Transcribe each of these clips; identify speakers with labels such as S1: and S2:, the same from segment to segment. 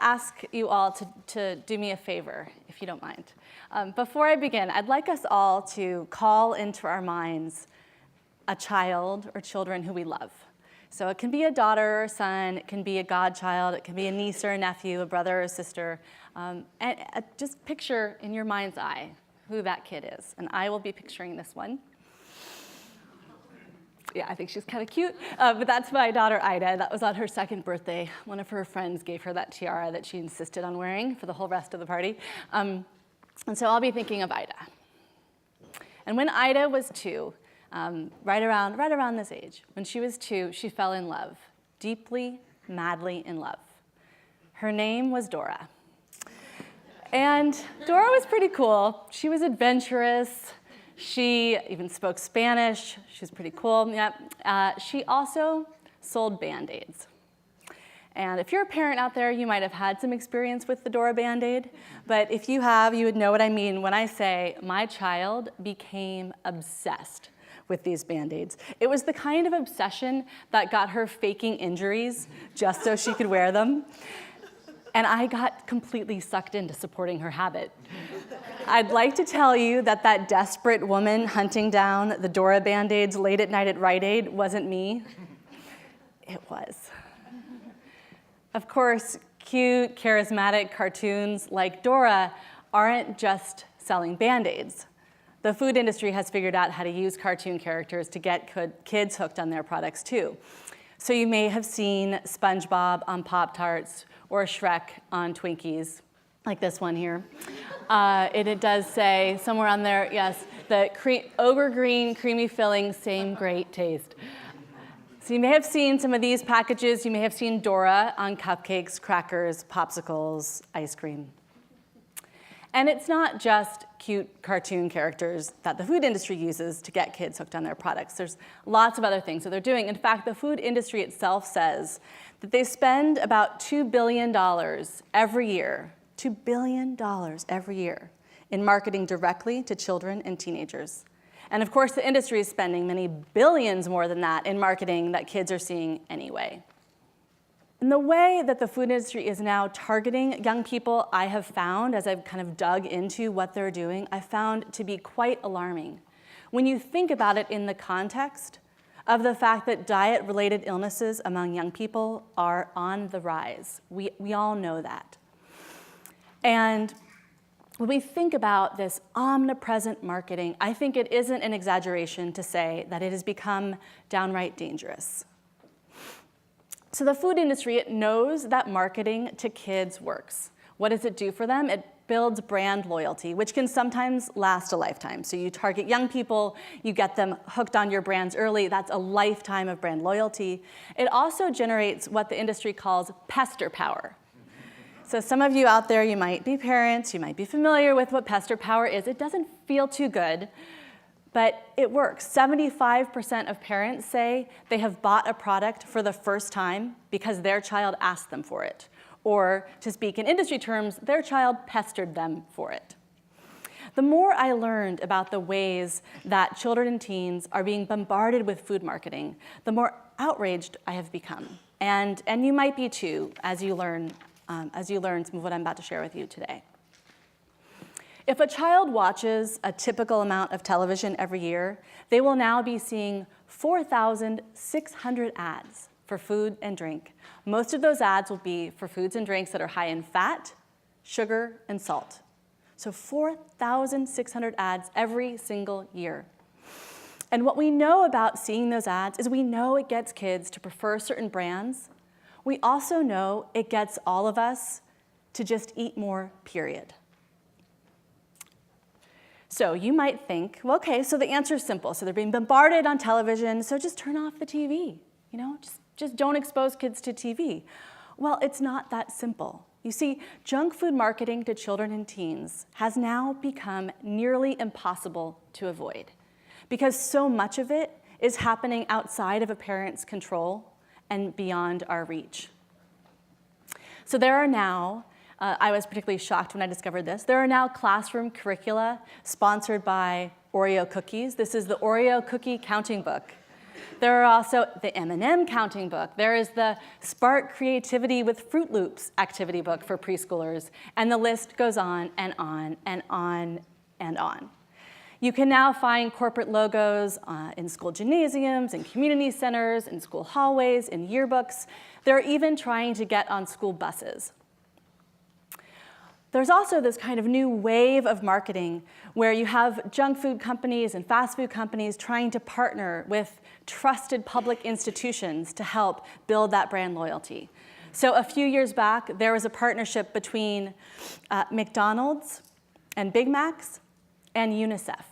S1: ask you all to do me a favor, if you don't mind. Before I begin, I'd like us all to call into our minds a child or children who we love. So it can be a daughter or son, it can be a godchild, it can be a niece or a nephew, a brother or a sister. And just picture in your mind's eye who that kid is. And I will be picturing this one. Yeah, I think she's kind of cute, but that's my daughter Ida. That was on her second birthday. One of her friends gave her that tiara that she insisted on wearing for the whole rest of the party. And so I'll be thinking of Ida. And when Ida was 2, right around this age, when she was 2, she fell in love, deeply, madly in love. Her name was Dora. And Dora was pretty cool. She was adventurous. She even spoke Spanish. She was pretty cool. Yeah. She also sold Band-Aids. And if you're a parent out there, you might have had some experience with the Dora Band-Aid. But if you have, you would know what I mean when I say my child became obsessed with these Band-Aids. It was the kind of obsession that got her faking injuries just so she could wear them. And I got completely sucked into supporting her habit. I'd like to tell you that desperate woman hunting down the Dora Band-Aids late at night at Rite Aid wasn't me. It was. Of course, cute, charismatic cartoons like Dora aren't just selling Band-Aids. The food industry has figured out how to use cartoon characters to get kids hooked on their products too. So you may have seen SpongeBob on Pop-Tarts or Shrek on Twinkies, like this one here. It does say somewhere on there, yes, the ogre green, creamy filling, same great taste. So you may have seen some of these packages. You may have seen Dora on cupcakes, crackers, popsicles, ice cream. And it's not just cute cartoon characters that the food industry uses to get kids hooked on their products. There's lots of other things that they're doing. In fact, the food industry itself says that they spend about $2 billion every year, $2 billion every year in marketing directly to children and teenagers. And of course, the industry is spending many billions more than that in marketing that kids are seeing anyway. And the way that the food industry is now targeting young people, I have found, as I've kind of dug into what they're doing, I found to be quite alarming. When you think about it in the context of the fact that diet-related illnesses among young people are on the rise. We all know that. And when we think about this omnipresent marketing, I think it isn't an exaggeration to say that it has become downright dangerous. So the food industry, it knows that marketing to kids works. What does it do for them? It builds brand loyalty, which can sometimes last a lifetime. So you target young people, you get them hooked on your brands early, that's a lifetime of brand loyalty. It also generates what the industry calls pester power. So some of you out there, you might be parents, you might be familiar with what pester power is. It doesn't feel too good, but it works. 75% of parents say they have bought a product for the first time because their child asked them for it. Or, to speak in industry terms, their child pestered them for it. The more I learned about the ways that children and teens are being bombarded with food marketing, the more outraged I have become. And you might be too, as you learn some of what I'm about to share with you today. If a child watches a typical amount of television every year, they will now be seeing 4,600 ads for food and drink. Most of those ads will be for foods and drinks that are high in fat, sugar, and salt. So 4,600 ads every single year. And what we know about seeing those ads is we know it gets kids to prefer certain brands. We also know it gets all of us to just eat more, period. So you might think, well, okay, so the answer is simple. So they're being bombarded on television, so just turn off the TV. You know, just don't expose kids to TV. Well, it's not that simple. You see, junk food marketing to children and teens has now become nearly impossible to avoid because so much of it is happening outside of a parent's control and beyond our reach. So there are now, I was particularly shocked when I discovered this, there are now classroom curricula sponsored by Oreo cookies. This is the Oreo cookie counting book. There are also the M&M counting book. There is the Spark Creativity with Fruit Loops activity book for preschoolers. And the list goes on and on and on and on. You can now find corporate logos in school gymnasiums, in community centers, in school hallways, in yearbooks. They're even trying to get on school buses. There's also this kind of new wave of marketing where you have junk food companies and fast food companies trying to partner with trusted public institutions to help build that brand loyalty. So a few years back, there was a partnership between McDonald's and Big Mac's and UNICEF.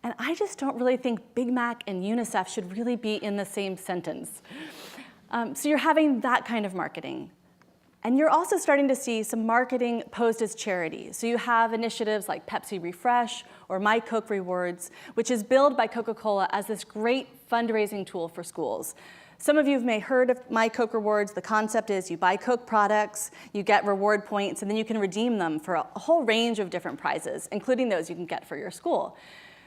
S1: And I just don't really think Big Mac and UNICEF should really be in the same sentence. So you're having that kind of marketing. And you're also starting to see some marketing posed as charity. So you have initiatives like Pepsi Refresh or My Coke Rewards, which is billed by Coca-Cola as this great fundraising tool for schools. Some of you may have heard of My Coke Rewards. The concept is you buy Coke products, you get reward points, and then you can redeem them for a whole range of different prizes, including those you can get for your school.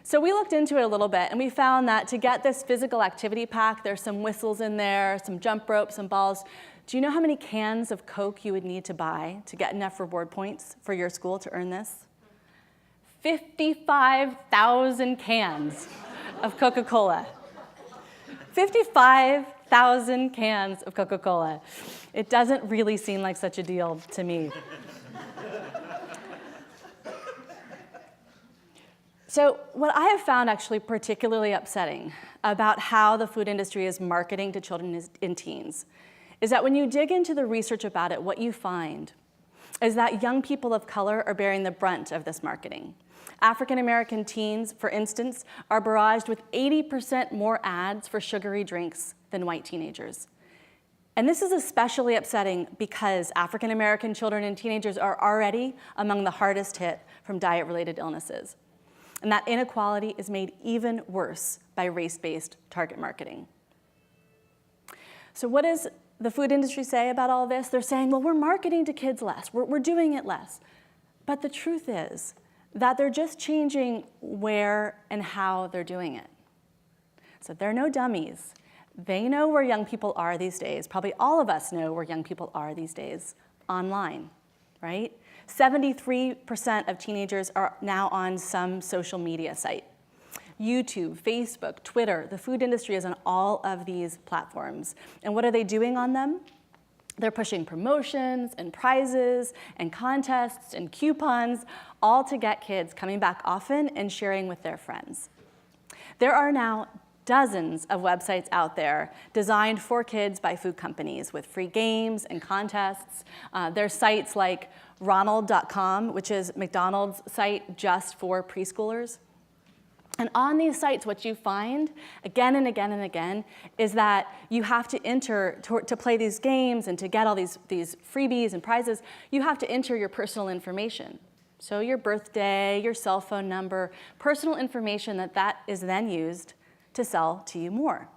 S1: So we looked into it a little bit, and we found that to get this physical activity pack, there's some whistles in there, some jump ropes, some balls. Do you know how many cans of Coke you would need to buy to get enough reward points for your school to earn this? 55,000 cans of Coca-Cola. 55,000 cans of Coca-Cola. It doesn't really seem like such a deal to me. So what I have found actually particularly upsetting about how the food industry is marketing to children and teens is that when you dig into the research about it, what you find is that young people of color are bearing the brunt of this marketing. African American teens, for instance, are barraged with 80% more ads for sugary drinks than white teenagers. And this is especially upsetting because African American children and teenagers are already among the hardest hit from diet-related illnesses. And that inequality is made even worse by race-based target marketing. So what does the food industry say about all this? They're saying, well, we're marketing to kids less. We're doing it less. But the truth is that they're just changing where and how they're doing it. So they're no dummies. They know where young people are these days. Probably all of us know where young people are these days, online, right? 73% of teenagers are now on some social media site. YouTube, Facebook, Twitter, the food industry is on all of these platforms. And what are they doing on them? They're pushing promotions and prizes and contests and coupons, all to get kids coming back often and sharing with their friends. There are now dozens of websites out there designed for kids by food companies with free games and contests. There's sites like Ronald.com, which is McDonald's site just for preschoolers. And on these sites, what you find again and again and again is that you have to enter, to play these games and to get all these freebies and prizes, you have to enter your personal information. So your birthday, your cell phone number, personal information that is then used to sell to you more.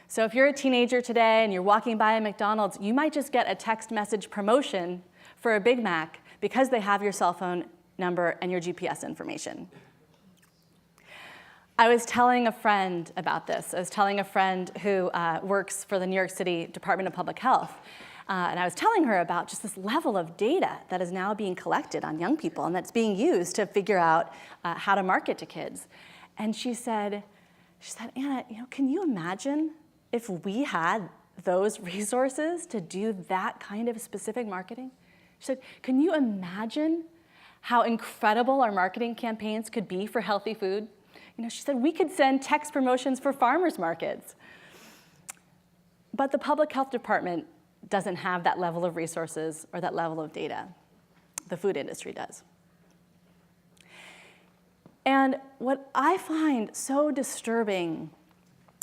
S1: So if you're a teenager today and you're walking by a McDonald's, you might just get a text message promotion for a Big Mac because they have your cell phone number and your GPS information. I was telling a friend about this. I was telling a friend who works for the New York City Department of Public Health. And I was telling her about just this level of data that is now being collected on young people and that's being used to figure out how to market to kids. And she said, Anna, can you imagine if we had those resources to do that kind of specific marketing? She said, can you imagine how incredible our marketing campaigns could be for healthy food? She said, we could send text promotions for farmers markets. But the public health department doesn't have that level of resources or that level of data. The food industry does. And what I find so disturbing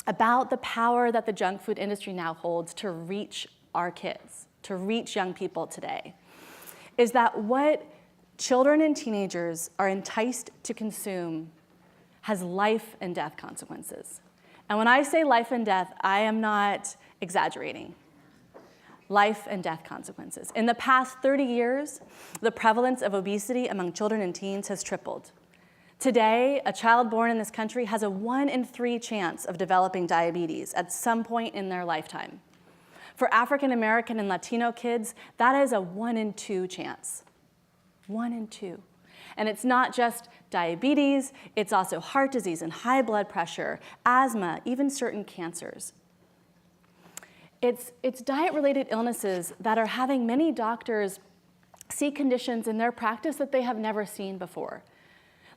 S1: about the power that the junk food industry now holds to reach our kids, to reach young people today, is that what children and teenagers are enticed to consume has life and death consequences. And when I say life and death, I am not exaggerating. Life and death consequences. In the past 30 years, the prevalence of obesity among children and teens has tripled. Today, a child born in this country has a 1 in 3 chance of developing diabetes at some point in their lifetime. For African American and Latino kids, that is a 1 in 2 chance. 1 in 2. And it's not just diabetes, it's also heart disease and high blood pressure, asthma, even certain cancers. It's diet-related illnesses that are having many doctors see conditions in their practice that they have never seen before.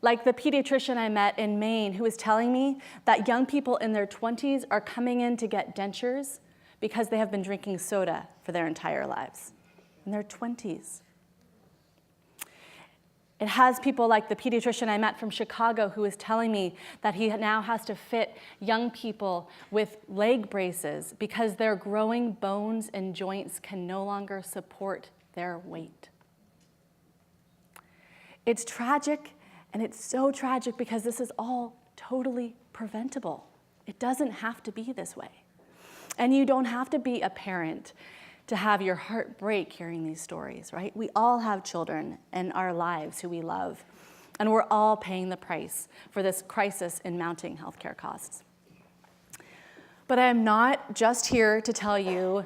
S1: Like the pediatrician I met in Maine who was telling me that young people in their 20s are coming in to get dentures because they have been drinking soda for their entire lives, in their 20s. It has people like the pediatrician I met from Chicago who was telling me that he now has to fit young people with leg braces because their growing bones and joints can no longer support their weight. It's tragic, and it's so tragic because this is all totally preventable. It doesn't have to be this way. And you don't have to be a parent to have your heart break hearing these stories, right? We all have children in our lives who we love, and we're all paying the price for this crisis in mounting healthcare costs. But I am not just here to tell you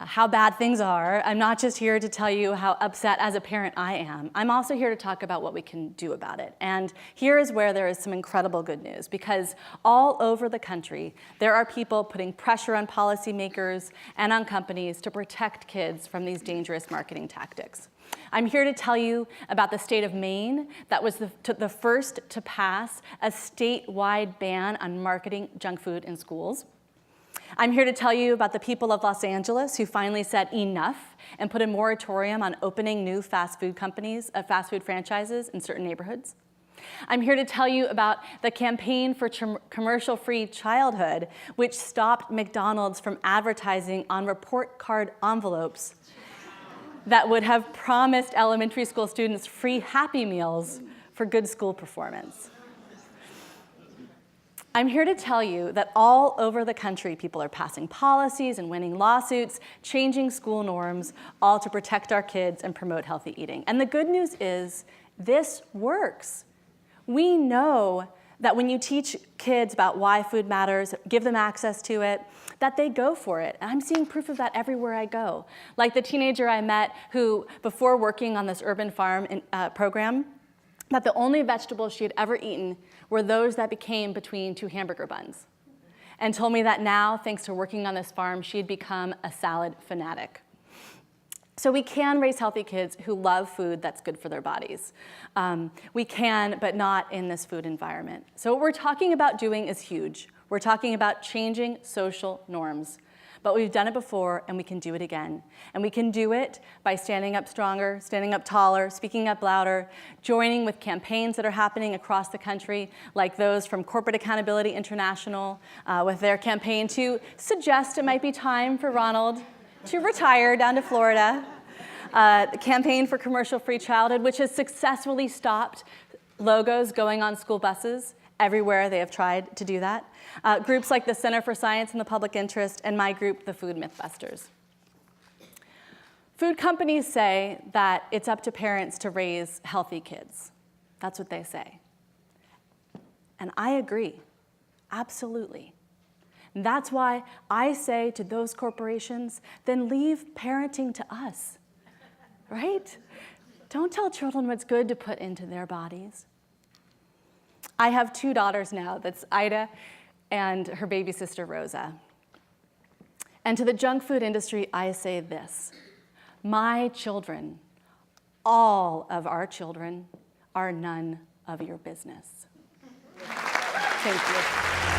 S1: how bad things are. I'm not just here to tell you how upset as a parent I am. I'm also here to talk about what we can do about it. And here is where there is some incredible good news, because all over the country, there are people putting pressure on policymakers and on companies to protect kids from these dangerous marketing tactics. I'm here to tell you about the state of Maine that was the first to pass a statewide ban on marketing junk food in schools. I'm here to tell you about the people of Los Angeles who finally said enough and put a moratorium on opening new fast food franchises in certain neighborhoods. I'm here to tell you about the campaign for commercial-free childhood, which stopped McDonald's from advertising on report card envelopes that would have promised elementary school students free Happy Meals for good school performance. I'm here to tell you that all over the country, people are passing policies and winning lawsuits, changing school norms, all to protect our kids and promote healthy eating. And the good news is this works. We know that when you teach kids about why food matters, give them access to it, that they go for it. And I'm seeing proof of that everywhere I go. Like the teenager I met who, before working on this urban farm program, that the only vegetables she had ever eaten were those that became between 2 hamburger buns, and told me that now, thanks to working on this farm, she had become a salad fanatic. So we can raise healthy kids who love food that's good for their bodies. We can, but not in this food environment. So what we're talking about doing is huge. We're talking about changing social norms. But we've done it before, and we can do it again. And we can do it by standing up stronger, standing up taller, speaking up louder, joining with campaigns that are happening across the country, like those from Corporate Accountability International, with their campaign to suggest it might be time for Ronald to retire down to Florida. The campaign for commercial-free childhood, which has successfully stopped logos going on school buses everywhere they have tried to do that. Groups like the Center for Science and the Public Interest, and my group, the Food MythBusters. Food companies say that it's up to parents to raise healthy kids. That's what they say. And I agree, absolutely. And that's why I say to those corporations, then leave parenting to us, right? Don't tell children what's good to put into their bodies. I have 2 daughters now, that's Ida and her baby sister, Rosa. And to the junk food industry, I say this: my children, all of our children, are none of your business. Thank you.